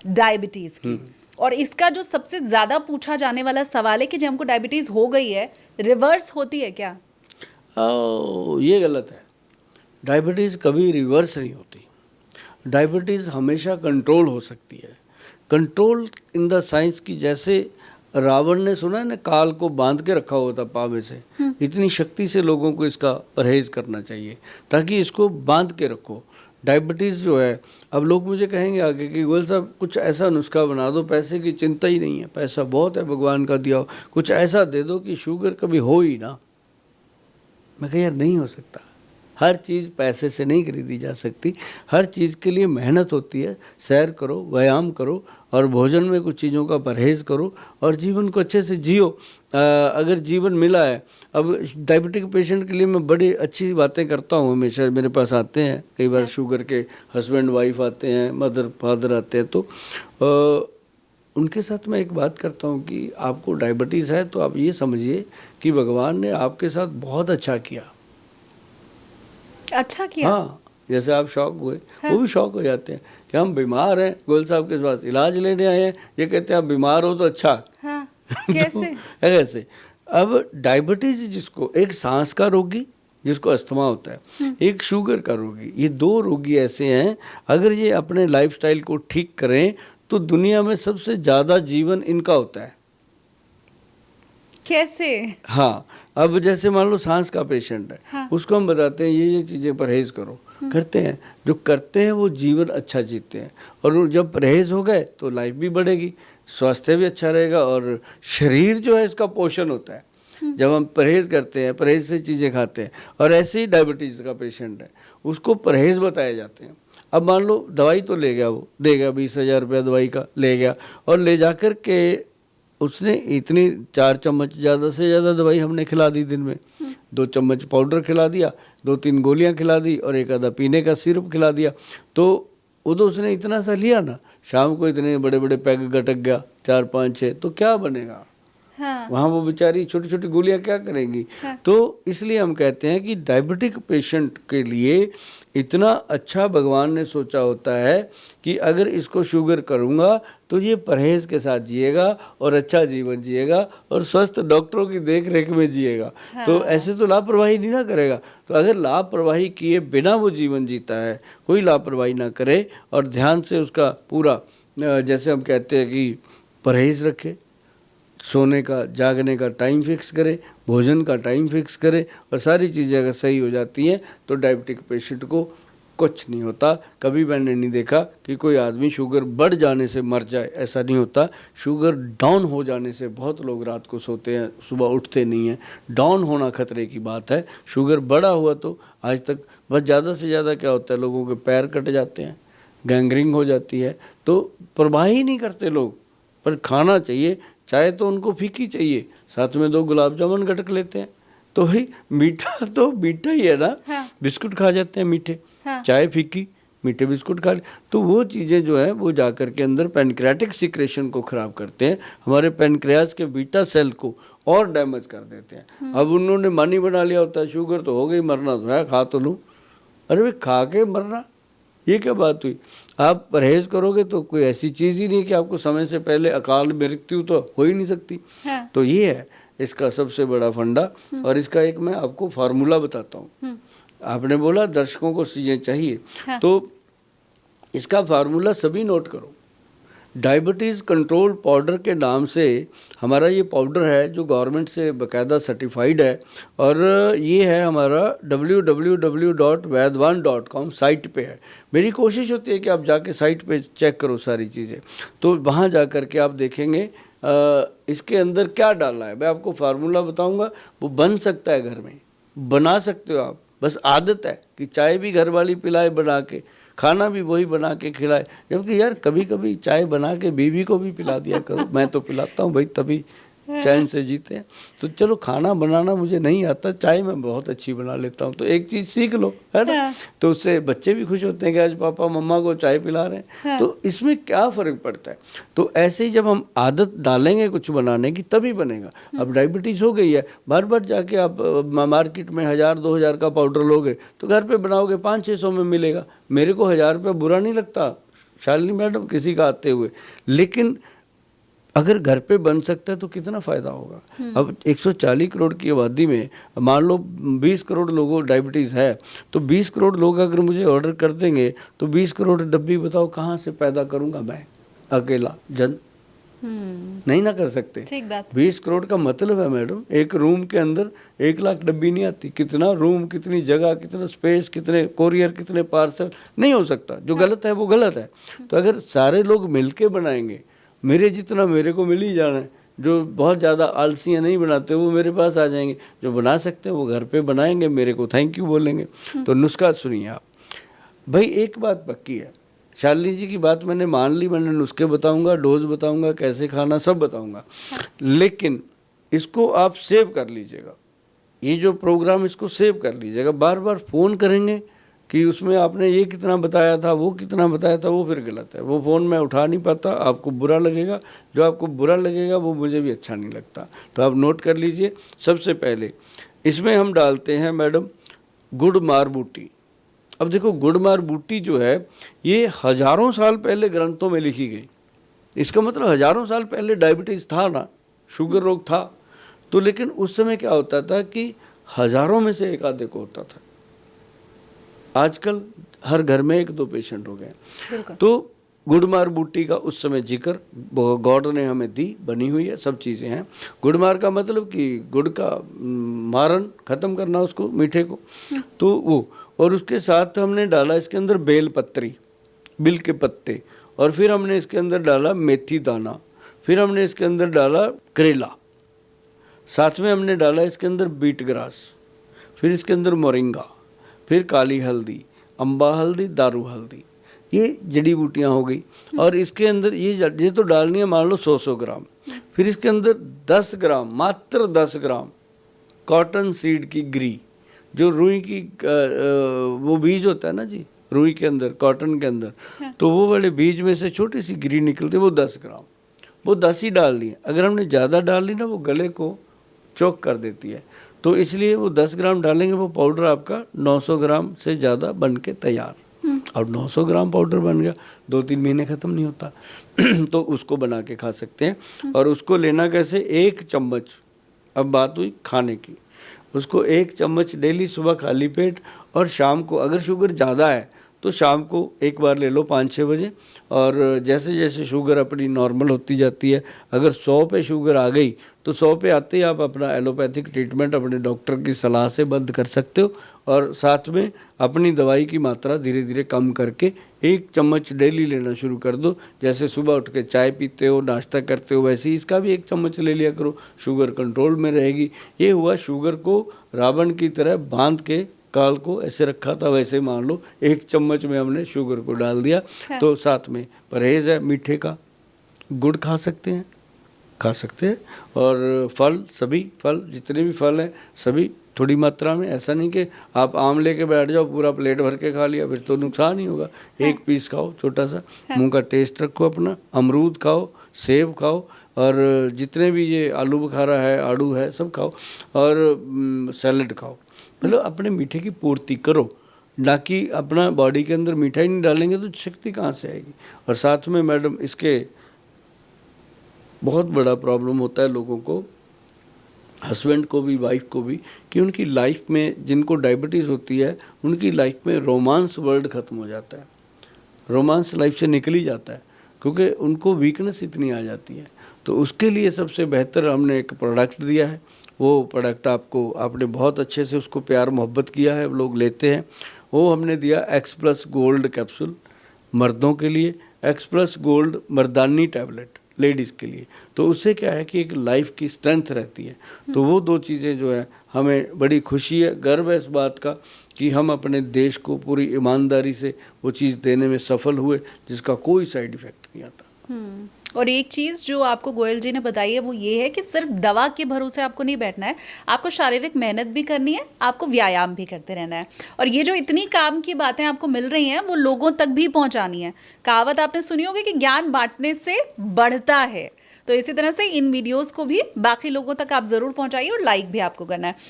Diabetes की, और इसका जो सबसे ज्यादा पूछा जाने वाला सवाल है कि जब हमको डायबिटीज हो गई है, रिवर्स होती है क्या? ये गलत है। डायबिटीज़ कभी रिवर्स नहीं होती। डायबिटीज़ हमेशा कंट्रोल हो सकती है। कंट्रोल इन द साइंस की, जैसे रावण ने सुना है ना, काल को बांध के रखा हुआ था पावे से, इतनी शक्ति से लोगों को इसका परहेज करना चाहिए ताकि इसको बांध के रखो। डायबिटीज़ जो है, अब लोग मुझे कहेंगे आगे कि गोयल साहब कुछ ऐसा नुस्खा बना दो, पैसे की चिंता ही नहीं है, पैसा बहुत है भगवान का दिया हो, कुछ ऐसा दे दो कि शुगर कभी हो ही ना। मैं कहा यार नहीं हो सकता। हर चीज़ पैसे से नहीं खरीदी जा सकती, हर चीज़ के लिए मेहनत होती है। सैर करो, व्यायाम करो और भोजन में कुछ चीज़ों का परहेज़ करो और जीवन को अच्छे से जियो। अगर जीवन मिला है, अब डायबिटिक पेशेंट के लिए मैं बड़ी अच्छी बातें करता हूँ हमेशा। मेरे पास आते हैं कई बार शुगर के हस्बैंड वाइफ आते हैं, मदर फादर आते हैं, तो उनके साथ मैं एक बात करता हूँ कि आपको डायबिटीज़ है तो आप ये समझिए कि भगवान ने आपके साथ बहुत अच्छा किया। अच्छा किया? हाँ, जैसे आप शौक हुए, वो भी शौक हो जाते हैं कि हम बीमार हैं, गोयल साहब के पास इलाज लेने आए हैं, ये कहते हैं आप बीमार हो तो अच्छा। हाँ, कैसे? तो ऐसे अब डायबिटीज जिसको, एक सांस का रोगी जिसको अस्थमा होता है, एक शुगर का रोगी, ये दो रोगी ऐसे हैं, अगर ये अपने लाइफस्टाइल को ठीक करें तो दुनिया में सबसे ज़्यादा जीवन इनका होता है। कैसे? हाँ, अब जैसे मान लो सांस का पेशेंट है, हाँ। उसको हम बताते हैं ये चीज़ें परहेज करो, करते हैं, जो करते हैं वो जीवन अच्छा जीते हैं। और वो जब परहेज हो गए तो लाइफ भी बढ़ेगी, स्वास्थ्य भी अच्छा रहेगा और शरीर जो है इसका पोषण होता है जब हम परहेज करते हैं, परहेज से चीज़ें खाते हैं। और ऐसे ही डायबिटीज़ का पेशेंट है, उसको परहेज बताए जाते हैं। अब मान लो दवाई तो ले गया, वो दे गया 20,000 रुपया दवाई का ले गया, और ले जा कर के उसने इतनी 4 चम्मच ज़्यादा से ज़्यादा दवाई हमने खिला दी दिन में, 2 चम्मच पाउडर खिला दिया, 2-3 गोलियां खिला दी और एक आधा पीने का सिरप खिला दिया। तो वो तो उसने इतना सा लिया ना, शाम को इतने बड़े बड़े पैक गटक गया 4-5-6, तो क्या बनेगा? हाँ। वहाँ वो बेचारी छोटी छोटी गोलियां क्या करेंगी? हाँ। तो इसलिए हम कहते हैं कि डायबिटिक पेशेंट के लिए इतना अच्छा भगवान ने सोचा होता है कि अगर इसको शुगर करूँगा तो ये परहेज के साथ जिएगा और अच्छा जीवन जिएगा और स्वस्थ डॉक्टरों की देख रेख में जिएगा। हाँ। तो ऐसे तो लापरवाही नहीं ना करेगा। तो अगर लापरवाही किए बिना वो जीवन जीता है, कोई लापरवाही ना करे और ध्यान से उसका पूरा, जैसे हम कहते हैं कि परहेज रखे, सोने का जागने का टाइम फिक्स करे, भोजन का टाइम फिक्स करे, और सारी चीज़ें अगर सही हो जाती हैं तो डायबिटिक पेशेंट को कुछ नहीं होता। कभी मैंने नहीं देखा कि कोई आदमी शुगर बढ़ जाने से मर जाए, ऐसा नहीं होता। शुगर डाउन हो जाने से बहुत लोग रात को सोते हैं, सुबह उठते नहीं हैं। डाउन होना खतरे की बात है। शुगर बढ़ा हुआ तो आज तक बस ज़्यादा से ज़्यादा क्या होता है, लोगों के पैर कट जाते हैं, गैंग्रीन हो जाती है, तो परवाह ही नहीं करते लोग। पर खाना चाहिए, चाय तो उनको फीकी चाहिए, साथ में 2 गुलाब जामुन गटक लेते हैं, तो भाई मीठा तो मीठा ही है ना। हाँ। बिस्कुट खा जाते हैं मीठे। हाँ। चाय फीकी, मीठे बिस्कुट खा ले, तो वो चीज़ें जो है वो जाकर के अंदर पैनक्रियाटिक सिक्रेशन को ख़राब करते हैं, हमारे पैनक्रियाज के बीटा सेल को और डैमेज कर देते हैं। अब उन्होंने मन ही बना लिया होता है शुगर तो हो गई, मरना तो है, खा तो लूँ। अरे भाई खा के मरना, ये क्या बात हुई? आप परहेज करोगे तो कोई ऐसी चीज़ ही नहीं कि आपको समय से पहले अकाल मृत्यु तो हो ही नहीं सकती। हाँ। तो ये है इसका सबसे बड़ा फंडा। और इसका एक मैं आपको फार्मूला बताता हूँ। आपने बोला दर्शकों को चीज़ें चाहिए। हाँ। तो इसका फार्मूला सभी नोट करो। डायबिटीज़ कंट्रोल पाउडर के नाम से हमारा ये पाउडर है जो गवर्नमेंट से बाकायदा सर्टिफाइड है, और ये है हमारा www.vaidwan.com साइट पे है। मेरी कोशिश होती है कि आप जाके साइट पे चेक करो सारी चीज़ें, तो वहाँ जा कर के आप देखेंगे इसके अंदर क्या डालना है। मैं आपको फार्मूला बताऊँगा, वो बन सकता है, घर में बना सकते हो आप, बस आदत है कि चाय भी घर वाली पिलाए बना के, खाना भी वही बना के खिलाए। जबकि यार कभी कभी चाय बना के बीवी को भी पिला दिया करो। मैं तो पिलाता हूँ भाई, तभी चैन से जीते हैं। तो चलो खाना बनाना मुझे नहीं आता, चाय मैं बहुत अच्छी बना लेता हूँ, तो एक चीज़ सीख लो, है ना। तो उससे बच्चे भी खुश होते हैं कि आज पापा मम्मा को चाय पिला रहे हैं। तो इसमें क्या फ़र्क पड़ता है? तो ऐसे ही जब हम आदत डालेंगे कुछ बनाने की तभी बनेगा। अब डायबिटीज़ हो गई है, बार बार जाके आप मार्केट में 1000-2000 का पाउडर लोगे तो घर पे बनाओगे 500-600 में मिलेगा। मेरे को 1000 रुपये बुरा नहीं लगता शालिनी मैडम किसी का आते हुए, लेकिन अगर घर पे बन सकता है तो कितना फ़ायदा होगा। अब 140 करोड़ की आबादी में मान लो 20 करोड़ लोगों को डायबिटीज़ है, तो 20 करोड़ लोग अगर मुझे ऑर्डर कर देंगे तो 20 करोड़ डब्बी बताओ कहाँ से पैदा करूँगा मैं अकेला जन? नहीं ना कर सकते। ठीक बात। 20 करोड़ का मतलब है मैडम, एक रूम के अंदर 1 लाख डब्बी नहीं आती। कितना रूम, कितनी जगह, कितना स्पेस, कितने कोरियर, कितने पार्सल, नहीं हो सकता। जो गलत है वो गलत है। तो अगर सारे लोग मिलके बनाएंगे, मेरे जितना मेरे को मिल ही जाना है, जो बहुत ज़्यादा आलसियाँ नहीं बनाते वो मेरे पास आ जाएंगे, जो बना सकते हैं वो घर पे बनाएंगे, मेरे को थैंक यू बोलेंगे। तो नुस्खा सुनिए आप भाई, एक बात पक्की है, शालिनी जी की बात मैंने मान ली, मैंने नुस्खे बताऊंगा, डोज बताऊंगा, कैसे खाना सब बताऊंगा, लेकिन इसको आप सेव कर लीजिएगा। ये जो प्रोग्राम इसको सेव कर लीजिएगा। बार बार फ़ोन करेंगे कि उसमें आपने ये कितना बताया था, वो कितना बताया था, वो फिर गलत है। वो फ़ोन मैं उठा नहीं पाता, आपको बुरा लगेगा। जो आपको बुरा लगेगा वो मुझे भी अच्छा नहीं लगता। तो आप नोट कर लीजिए। सबसे पहले इसमें हम डालते हैं मैडम गुड़ मार बूटी। अब देखो, गुड़मार बूटी जो है ये हजारों साल पहले ग्रंथों में लिखी गई। इसका मतलब हजारों साल पहले डायबिटीज़ था ना, शुगर रोग था। तो लेकिन उस समय क्या होता था कि हजारों में से एक आधे को होता था। आजकल हर घर में 1-2 पेशेंट हो गए। तो गुड़मार बूटी का उस समय जिक्र गॉड ने हमें दी, बनी हुई है, सब चीज़ें हैं। गुड़मार का मतलब कि गुड़ का मारन, ख़त्म करना उसको, मीठे को। तो वो, और उसके साथ हमने डाला इसके अंदर बेल पत्री, बिल के पत्ते, और फिर हमने इसके अंदर डाला मेथी दाना, फिर हमने इसके अंदर डाला करेला, साथ में हमने डाला इसके अंदर बीट ग्रास, फिर इसके अंदर मोरिंगा, फिर काली हल्दी, अम्बा हल्दी, दारू हल्दी। ये जड़ी बूटियाँ हो गई। और इसके अंदर ये तो डालनी है मान लो 100 ग्राम। फिर इसके अंदर 10 ग्राम, मात्र 10 ग्राम कॉटन सीड की गिरी, जो रुई की वो बीज होता है ना जी, रुई के अंदर, कॉटन के अंदर, तो वो वाले बीज में से छोटी सी गिरी निकलती है, वो 10 ग्राम, वो 10 ही डालनी है। अगर हमने ज़्यादा डाल ली ना वो गले को चोक कर देती है, तो इसलिए वो 10 ग्राम डालेंगे। वो पाउडर आपका 900 ग्राम से ज़्यादा बन के तैयार। और 900 ग्राम पाउडर बन गया, 2-3 महीने ख़त्म नहीं होता। तो उसको बना के खा सकते हैं। और उसको लेना कैसे, 1 चम्मच, अब बात हुई खाने की, उसको 1 चम्मच डेली सुबह खाली पेट, और शाम को अगर शुगर ज़्यादा है तो शाम को एक बार ले लो 5-6 बजे। और जैसे जैसे शुगर अपनी नॉर्मल होती जाती है, अगर 100 पे शुगर आ गई तो 100 पे आते ही आप अपना एलोपैथिक ट्रीटमेंट अपने डॉक्टर की सलाह से बंद कर सकते हो। और साथ में अपनी दवाई की मात्रा धीरे धीरे कम करके 1 चम्मच डेली लेना शुरू कर दो। जैसे सुबह उठ के चाय पीते हो, नाश्ता करते हो, वैसे ही इसका भी 1 चम्मच ले लिया करो, शुगर कंट्रोल में रहेगी। ये हुआ शुगर को रावण की तरह बांध के काल को ऐसे रखा था, वैसे मान लो 1 चम्मच में हमने शुगर को डाल दिया। तो साथ में परहेज है मीठे का, गुड़ खा सकते हैं, खा सकते हैं। और फल, सभी फल, जितने भी फल हैं सभी थोड़ी मात्रा में। ऐसा नहीं कि आप आम लेके बैठ जाओ पूरा प्लेट भर के खा लिया, फिर तो नुकसान ही होगा। 1 पीस खाओ छोटा सा, मुंह का टेस्ट रखो अपना। अमरूद खाओ, सेब खाओ, और जितने भी ये आलू बुखारा है, आड़ू है, सब खाओ। और सैलड खाओ। मतलब अपने मीठे की पूर्ति करो, ना कि अपना बॉडी के अंदर मीठा ही नहीं डालेंगे तो शक्ति कहाँ से आएगी। और साथ में मैडम इसके बहुत बड़ा प्रॉब्लम होता है लोगों को, हस्बैंड को भी, वाइफ को भी, कि उनकी लाइफ में जिनको डायबिटीज़ होती है उनकी लाइफ में रोमांस वर्ड ख़त्म हो जाता है, रोमांस लाइफ से निकल ही जाता है, क्योंकि उनको वीकनेस इतनी आ जाती है। तो उसके लिए सबसे बेहतर हमने एक प्रोडक्ट दिया है। वो प्रोडक्ट आपने बहुत अच्छे से उसको प्यार मोहब्बत किया है, लोग लेते हैं। वो हमने दिया एक्स+ गोल्ड कैप्सूल मर्दों के लिए, एक्स+ गोल्ड मर्दानी टैबलेट लेडीज़ के लिए। तो उससे क्या है कि एक लाइफ की स्ट्रेंथ रहती है। तो वो 2 चीज़ें जो है हमें बड़ी खुशी है, गर्व है इस बात का कि हम अपने देश को पूरी ईमानदारी से वो चीज़ देने में सफल हुए, जिसका कोई साइड इफ़ेक्ट नहीं आता। और एक चीज़ जो आपको गोयल जी ने बताई है वो ये है कि सिर्फ दवा के भरोसे आपको नहीं बैठना है, आपको शारीरिक मेहनत भी करनी है, आपको व्यायाम भी करते रहना है। और ये जो इतनी काम की बातें आपको मिल रही हैं वो लोगों तक भी पहुंचानी है। कहावत आपने सुनी होगी कि ज्ञान बांटने से बढ़ता है। तो इसी तरह से इन वीडियोस को भी बाकी लोगों तक आप ज़रूर पहुंचाइए और लाइक भी आपको करना है।